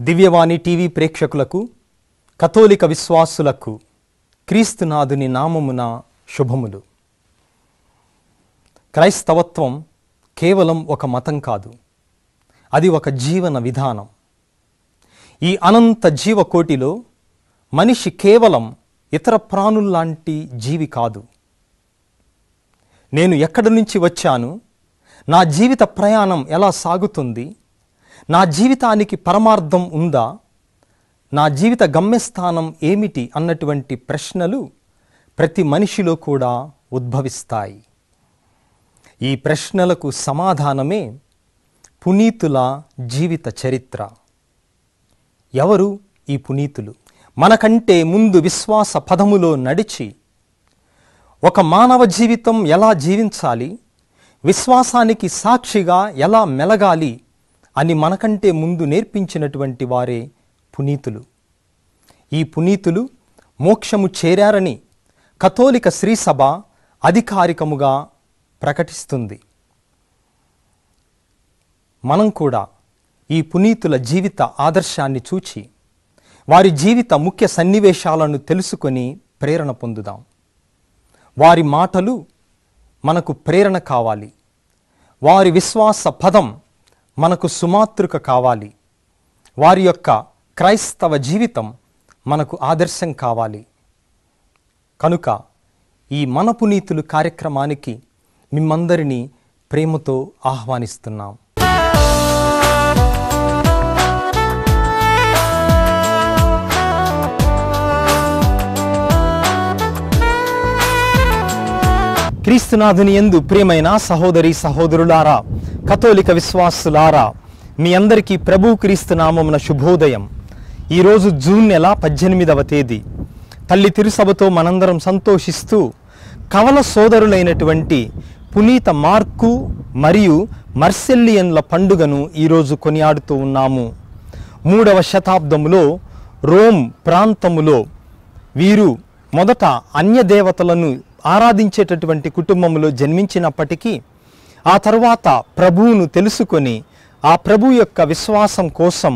దివ్యవాణి TV ప్రేక్షకులకు, కథోలిక విశ్వాసులకు క్రీస్తునాథుని నామమున శుభములు. క్రైస్తవత్వం కేవలం ఒక మతం కాదు, అది ఒక జీవన విధానం. ఈ అనంత జీవకోటిలో మనిషి కేవలం ఇతర ప్రాణుల్లాంటి జీవి కాదు. నేను ఎక్కడి నుంచి వచ్చాను, నా జీవిత ప్రయాణం ఎలా సాగుతుంది, నా జీవితానికి పరమార్థం ఉందా, నా జీవిత గమ్యస్థానం ఏమిటి అన్నటువంటి ప్రశ్నలు ప్రతి మనిషిలో కూడా ఉద్భవిస్తాయి. ఈ ప్రశ్నలకు సమాధానమే పునీతుల జీవిత చరిత్ర. ఎవరు ఈ పునీతులు? మనకంటే ముందు విశ్వాస పదములో నడిచి ఒక మానవ జీవితం ఎలా జీవించాలి, విశ్వాసానికి సాక్షిగా ఎలా మెలగాలి అని మనకంటే ముందు నేర్పించినటువంటి వారే పునీతులు. ఈ పునీతులు మోక్షము చేరారని కథోలిక శ్రీసభ అధికారికముగా ప్రకటిస్తుంది. మనం కూడా ఈ పునీతుల జీవిత ఆదర్శాన్ని చూచి వారి జీవిత ముఖ్య సన్నివేశాలను తెలుసుకొని ప్రేరణ పొందుదాం. వారి మాటలు మనకు ప్రేరణ కావాలి, వారి విశ్వాస పదం మనకు సుమాతృక కావాలి, వారి యొక్క క్రైస్తవ జీవితం మనకు ఆదర్శం కావాలి. కనుక ఈ మన పునీతులు కార్యక్రమానికి మిమ్మందరినీ ప్రేమతో ఆహ్వానిస్తున్నాం. క్రీస్తునాథుని యందు ప్రియమైన సహోదరి సహోదరులారా, కథోలిక విశ్వాసులారా, మీ అందరికీ ప్రభు క్రీస్తు నామమున శుభోదయం. ఈరోజు జూన్ నెల 18వ తేదీ. తల్లి తిరుసభతో మనందరం సంతోషిస్తూ కవల సోదరులైనటువంటి పునీత మార్కు మరియు మర్సెల్లియన్ల పండుగను ఈరోజు కొనియాడుతూ ఉన్నాము. 3వ శతాబ్దములో రోమ్ ప్రాంతములో వీరు మొదట అన్య దేవతలను ఆరాధించేటటువంటి కుటుంబంలో జన్మించినప్పటికీ ఆ తర్వాత ప్రభువును తెలుసుకొని ఆ ప్రభు యొక్క విశ్వాసం కోసం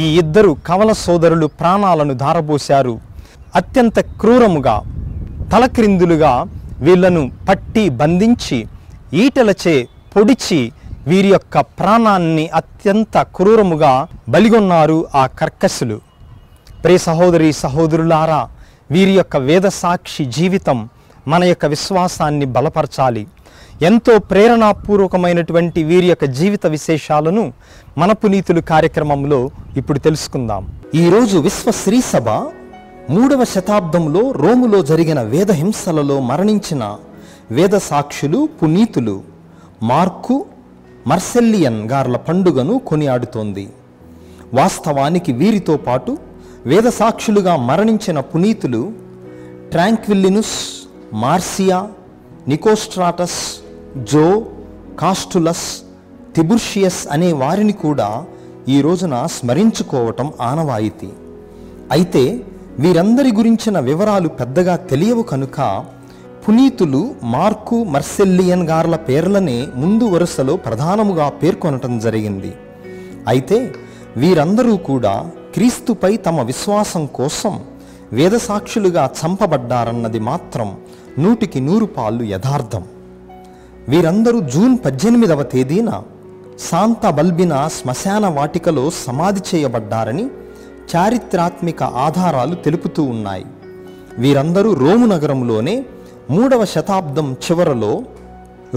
ఈ ఇద్దరు కవల సోదరులు ప్రాణాలను ధారపోశారు. అత్యంత క్రూరముగా తలక్రిందులుగా వీళ్లను పట్టి బంధించి ఈటెలచే పొడిచి వీరి యొక్క ప్రాణాన్ని అత్యంత క్రూరముగా బలిగొన్నారు ఆ కర్కసులు. ప్రియ సహోదరి సహోదరులారా, వీరి యొక్క వేద సాక్షి జీవితం మన యొక్క విశ్వాసాన్ని బలపరచాలి. ఎంతో ప్రేరణాపూర్వకమైనటువంటి వీరి యొక్క జీవిత విశేషాలను మన పునీతులు కార్యక్రమంలో ఇప్పుడు తెలుసుకుందాం. ఈరోజు విశ్వ శ్రీ సభ 3వ శతాబ్దంలో రోములో జరిగిన వేద హింసలలో మరణించిన వేద సాక్షులు పునీతులు మార్కు, మర్సెల్లియన్ గార్ల పండుగను కొనియాడుతోంది. వాస్తవానికి వీరితో పాటు వేద సాక్షులుగా మరణించిన పునీతులు ట్రాంక్విల్లినుస్, మార్సియా, నికోస్ట్రాటస్, జో, కాస్టులస్, తిబుర్షియస్ అనే వారిని కూడా ఈ రోజున స్మరించుకోవటం ఆనవాయితీ. అయితే వీరందరి గురించిన వివరాలు పెద్దగా తెలియవు కనుక పునీతులు మార్కు, మర్సెల్లియన్ గార్ల పేర్లనే ముందు వరుసలో ప్రధానముగా పేర్కొనటం జరిగింది. అయితే వీరందరూ కూడా క్రీస్తుపై తమ విశ్వాసం కోసం వేదసాక్షులుగా చంపబడ్డారన్నది మాత్రం 100కి 100 పాళ్ళు యథార్థం. వీరందరూ జూన్ 18వ తేదీన శాంతా బల్బినా శ్మశాన వాటికలో సమాధి చేయబడ్డారని చారిత్రాత్మిక ఆధారాలు తెలుపుతూ ఉన్నాయి. వీరందరూ రోము నగరంలోనే 3వ శతాబ్దం చివరలో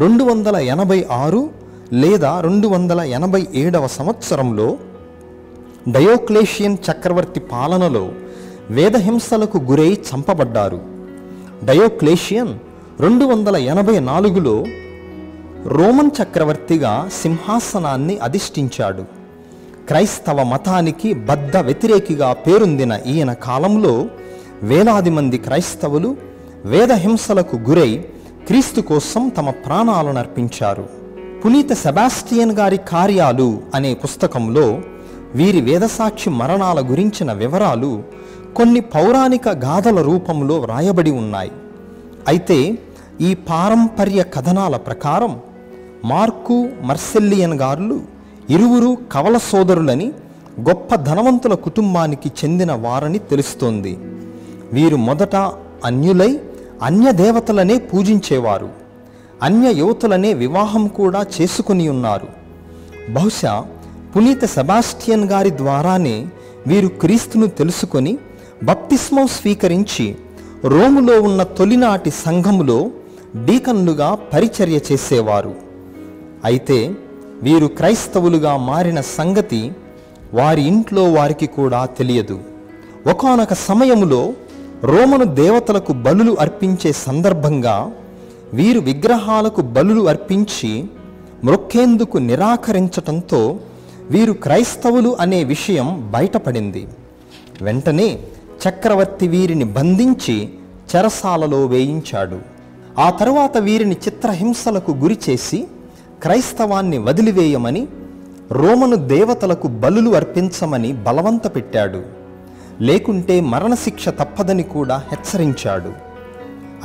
286 లేదా 287వ సంవత్సరంలో డయోక్లేషియన్ చక్రవర్తి పాలనలో వేదహింసలకు గురై చంపబడ్డారు. డయోక్లేషియన్ 284లో రోమన్ చక్రవర్తిగా సింహాసనాన్ని అధిష్ఠించాడు. క్రైస్తవ మతానికి బద్ధ వ్యతిరేకిగా పేరొందిన ఈయన కాలంలో వేలాది మంది క్రైస్తవులు వేదహింసలకు గురై క్రీస్తు కోసం తమ ప్రాణాలను అర్పించారు. పునీత సెబాస్టియన్ గారి కార్యాలు అనే పుస్తకంలో వీరి వేదసాక్షి మరణాల గురించిన వివరాలు కొన్ని పౌరాణిక గాథల రూపంలో వ్రాయబడి ఉన్నాయి. అయితే ఈ పారంపర్య కథనాల ప్రకారం మార్కు, మర్సెల్లియన్ గారులు ఇరువురు కవల సోదరులని గొప్ప ధనవంతుల కుటుంబానికి చెందిన వారని తెలుస్తోంది. వీరు మొదట అన్యులై అన్య దేవతలనే పూజించేవారు. అన్య యువతులనే వివాహం కూడా చేసుకుని ఉన్నారు. బహుశా పునీత సెబాస్టియన్ గారి ద్వారానే వీరు క్రీస్తును తెలుసుకొని బప్తిస్మం స్వీకరించి రోములో ఉన్న తొలినాటి సంఘములో డీకన్లుగా పరిచర్య చేసేవారు. అయితే వీరు క్రైస్తవులుగా మారిన సంగతి వారి ఇంట్లో వారికి కూడా తెలియదు. ఒకానొక సమయములో రోమను దేవతలకు బలులు అర్పించే సందర్భంగా వీరు విగ్రహాలకు బలులు అర్పించి మ్రొక్కేందుకు నిరాకరించటంతో వీరు క్రైస్తవులు అనే విషయం బయటపడింది. వెంటనే చక్రవర్తి వీరిని బంధించి చెరసాలలో వేయించాడు. ఆ తరువాత వీరిని చిత్రహింసలకు గురి చేసి క్రైస్తవాన్ని వదిలివేయమని, రోమను దేవతలకు బలులు అర్పించమని బలవంత పెట్టాడు. లేకుంటే మరణశిక్ష తప్పదని కూడా హెచ్చరించాడు.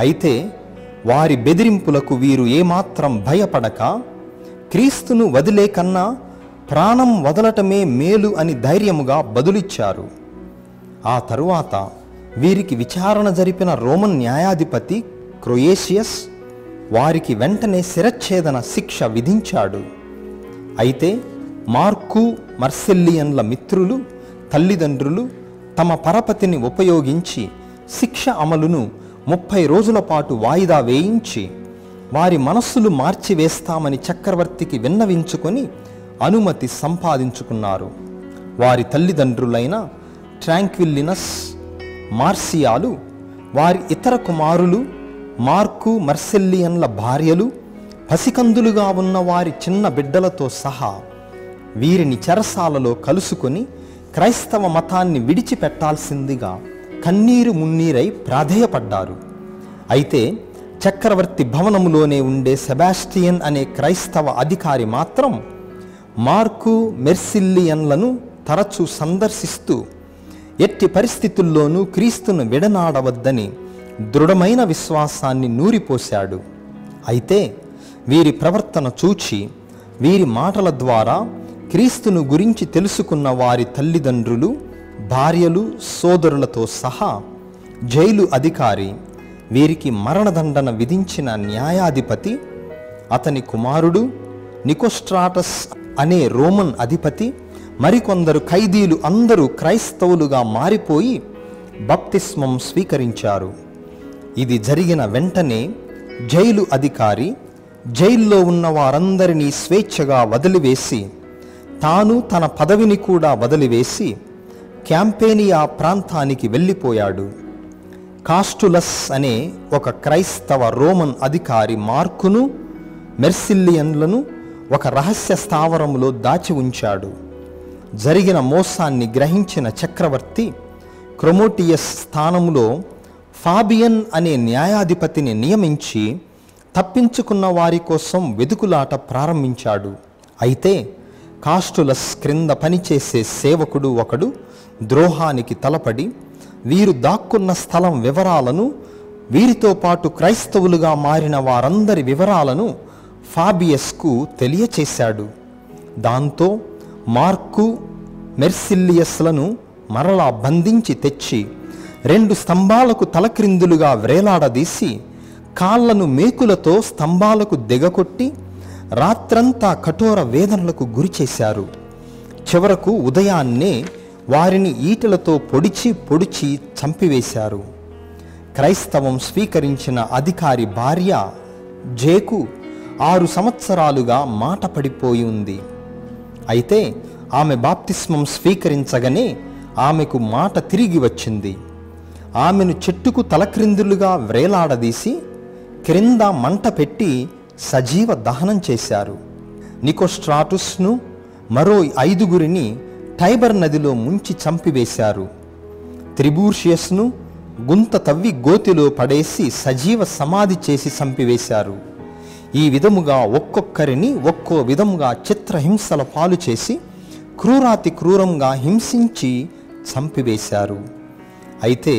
అయితే వారి బెదిరింపులకు వీరు ఏమాత్రం భయపడక క్రీస్తును వదిలే కన్నా ప్రాణం వదలటమే మేలు అని ధైర్యముగా బదులిచ్చారు. ఆ తరువాత వీరికి విచారణ జరిపిన రోమన్ న్యాయాధిపతి క్రొయేషియస్ వారికి వెంటనే శిరచ్ఛేదన శిక్ష విధించాడు. అయితే మార్కు మర్సెల్లియన్ల మిత్రులు, తల్లిదండ్రులు తమ పరపతిని ఉపయోగించి శిక్ష అమలును 30 రోజుల పాటు వాయిదా వేయించి వారి మనస్సులు మార్చివేస్తామని చక్రవర్తికి విన్నవించుకొని అనుమతి సంపాదించుకున్నారు. వారి తల్లిదండ్రులైన ట్రాంక్విల్లినస్, మార్సియాలు, వారి ఇతర కుమారులు, మార్కు మర్సెల్లియన్ల భార్యలు, పసికందులుగా ఉన్న వారి చిన్న బిడ్డలతో సహా వీరిని చెరసాలలో కలుసుకొని క్రైస్తవ మతాన్ని విడిచిపెట్టాల్సిందిగా కన్నీరు మున్నీరై ప్రాధేయపడ్డారు. అయితే చక్రవర్తి భవనములోనే ఉండే సెబాస్టియన్ అనే క్రైస్తవ అధికారి మాత్రం మార్కు మెర్సిల్లియన్లను తరచూ సందర్శిస్తూ ఎట్టి పరిస్థితుల్లోనూ క్రీస్తును విడనాడవద్దని దృఢమైన విశ్వాసాన్ని నూరిపోశాడు. అయితే వీరి ప్రవర్తన చూచి వీరి మాటల ద్వారా క్రీస్తును గురించి తెలుసుకున్న వారి తల్లిదండ్రులు, భార్యలు, సోదరులతో సహా జైలు అధికారి, వీరికి మరణదండన విధించిన న్యాయాధిపతి, అతని కుమారుడు నికోస్ట్రాటస్ అనే రోమన్ అధిపతి, మరికొందరు ఖైదీలు అందరూ క్రైస్తవులుగా మారిపోయి బప్తిస్మం స్వీకరించారు. ఇది జరిగిన వెంటనే జైలు అధికారి జైల్లో ఉన్న వారందరినీ స్వేచ్ఛగా వదిలివేసి తాను తన పదవిని కూడా వదిలివేసి క్యాంపేనియా ప్రాంతానికి వెళ్ళిపోయాడు. కాస్టులస్ అనే ఒక క్రైస్తవ రోమన్ అధికారి మార్కును, మెర్సిల్లియన్లను ఒక రహస్య స్థావరంలో దాచి ఉంచాడు. జరిగిన మోసాన్ని గ్రహించిన చక్రవర్తి క్రొమోటియస్ స్థానంలో ఫాబియన్ అనే న్యాయాధిపతిని నియమించి తప్పించుకున్న వారి కోసం వెదుకులాట ప్రారంభించాడు. అయితే కాస్టులస్ క్రింద పనిచేసే సేవకుడు ఒకడు ద్రోహానికి తలపడి వీరు దాక్కున్న స్థలం వివరాలను, వీరితో పాటు క్రైస్తవులుగా మారిన వారందరి వివరాలను ఫాబియస్కు తెలియచేశాడు. దాంతో మార్కు, మెర్సిల్లియస్లను మరలా బంధించి తెచ్చి 2 స్తంభాలకు తలక్రిందులుగా వ్రేలాడదీసి కాళ్లను మేకులతో స్తంభాలకు దిగకొట్టి రాత్రంతా కఠోర వేదనలకు గురిచేశారు. చివరకు ఉదయాన్నే వారిని ఈటెలతో పొడిచి చంపివేశారు. క్రైస్తవం స్వీకరించిన అధికారి భార్య జేకు 6 సంవత్సరాలుగా మాట పడిపోయి ఉంది. అయితే ఆమె బాప్తిస్మం స్వీకరించగానే ఆమెకు మాట తిరిగి వచ్చింది. ఆమెను చెట్టుకు తలక్రిందులుగా వ్రేలాడదీసి క్రింద మంట పెట్టి సజీవ దహనం చేశారు. నికోస్ట్రాటుస్ను మరో 5గురిని టైబర్ నదిలో ముంచి చంపివేశారు. త్రిబూర్షియస్ను గుంత తవ్వి గోతిలో పడేసి సజీవ సమాధి చేసి చంపివేశారు. ఈ విధముగా ఒక్కొక్కరిని ఒక్కో విధముగా చిత్రహింసల పాలు చేసి క్రూరాతి క్రూరంగా హింసించి చంపివేశారు. అయితే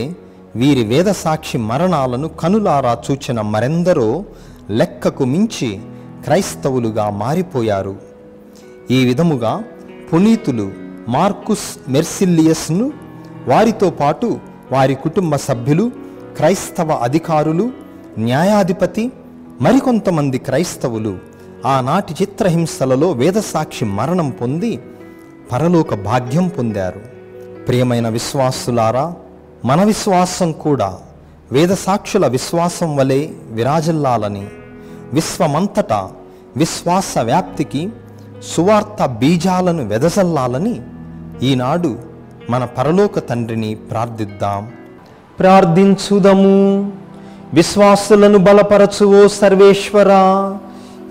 వీరి వేదసాక్షి మరణాలను కనులారా చూచిన మరెందరో లెక్కకు మించి క్రైస్తవులుగా మారిపోయారు. ఈ విధముగా పునీతులు మార్కుస్ మెర్సిలియస్ను, వారితో పాటు వారి కుటుంబ సభ్యులు, క్రైస్తవ అధికారులు, న్యాయాధిపతి, మరికొంతమంది క్రైస్తవులు ఆనాటి చిత్రహింసలలో వేదసాక్షి మరణం పొంది పరలోక భాగ్యం పొందారు. ప్రియమైన విశ్వాసులారా, మన విశ్వాసం కూడా వేదసాక్షుల విశ్వాసం వలె విరాజిల్లాలని, విశ్వమంతటా విశ్వాస వ్యాప్తికి సువార్త బీజాలను వెదజల్లాలని ఈనాడు మన పరలోక తండ్రిని ప్రార్థిద్దాం. ప్రార్థించుదము. విశ్వాసులను బలపరచువో సర్వేశ్వరా,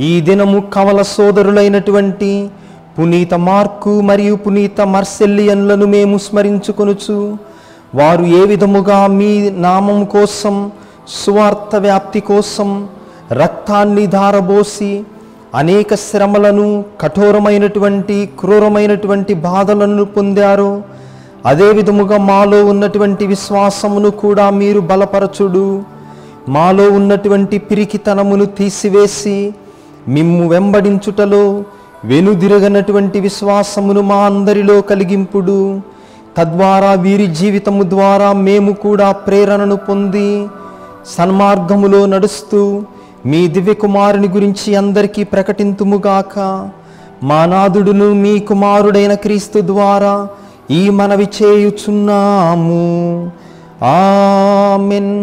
ఈ దినము కవల సోదరులైనటువంటి పునీత మార్కు మరియు పునీత మార్సెల్లియన్లను మేము స్మరించుకొనుచు, వారు ఏ విధముగా మీ నామం కోసం, సువార్త వ్యాప్తి కోసం రక్తాన్ని ధారబోసి అనేక శ్రమలను, కఠోరమైనటువంటి క్రూరమైనటువంటి బాధలను పొందారో, అదే విధముగా మాలో ఉన్నటువంటి విశ్వాసమును కూడా మీరు బలపరచుడు. మాలో ఉన్నటువంటి పిరికితనమును తీసివేసి మిమ్ము వెంబడించుటలో వెనుదిరగనటువంటి విశ్వాసమును మా అందరిలో కలిగింపుడు. తద్వారా వీరి జీవితము ద్వారా మేము కూడా ప్రేరణను పొంది సన్మార్గములో నడుస్తూ మీ దివ్య కుమారుని గురించి అందరికీ ప్రకటింతుముగాక. మా నాథుడును మీ కుమారుడైన క్రీస్తు ద్వారా ఈ మనవి చేయుచున్నాము. ఆమెన్.